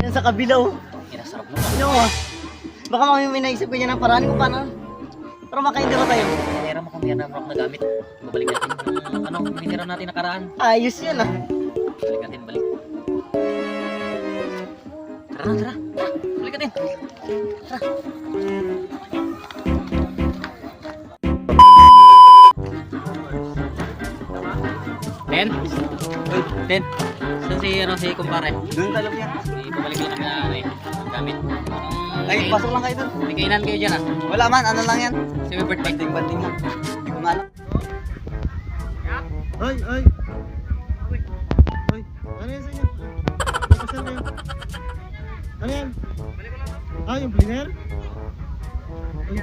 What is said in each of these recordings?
Yan sa kabila oh. Kinasarap mo. Ano ah? Baka may naisip ko niya ng paraan kung paano. Para makaintero tayo. Pera mo kung yan na na gamit. Babalik natin yung ano, minira natin nakaraan. Ayos yan ah. Balik natin, balik. Tara na, tara. Balik natin. Tara. Ten? Uy, Ten. Saan si kumpare? Doon talab yan. Ibabalik lang kami na ano eh, gamit. Ay, pasok lang kayo doon. May kainan kayo dyan ah. Wala man, ano lang yan. Kasi may birthday. Banding lang. Hindi ko nga alam. Ay, ay. Ay, ano yan sa inyo? Napasal kayo? Ano yan? Ah, yung cleaner? Ay,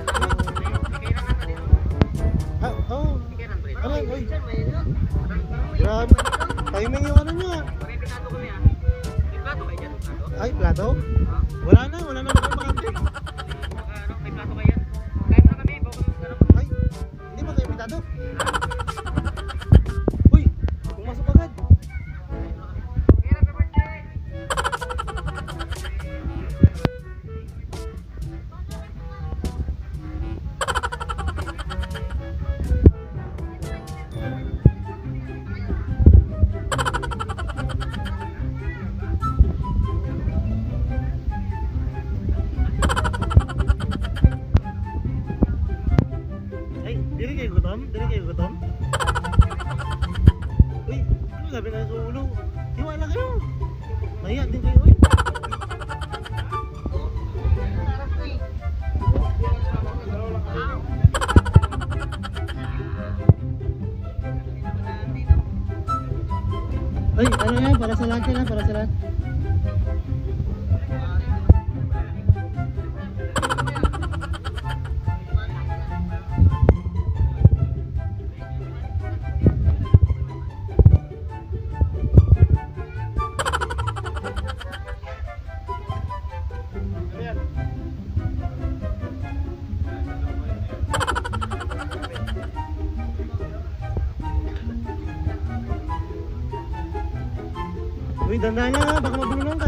ah, oh. Ano yan? Uy. Grabe. Timing yung ano niya. Ay, plato? Wala na kayo makante. Ay, hindi ba kayo pitado? Uy, pumasok agad. Ay, diri kayo gutom? Diri kayo gutom? Uy, ano sabi na sa ulo? Tiwala kayo. Mahiya din kayo, uy. Ay, ano yan? Para sa lahat yan ha? Para sa lahat. Uy, dandan niya ha, baka mabulong.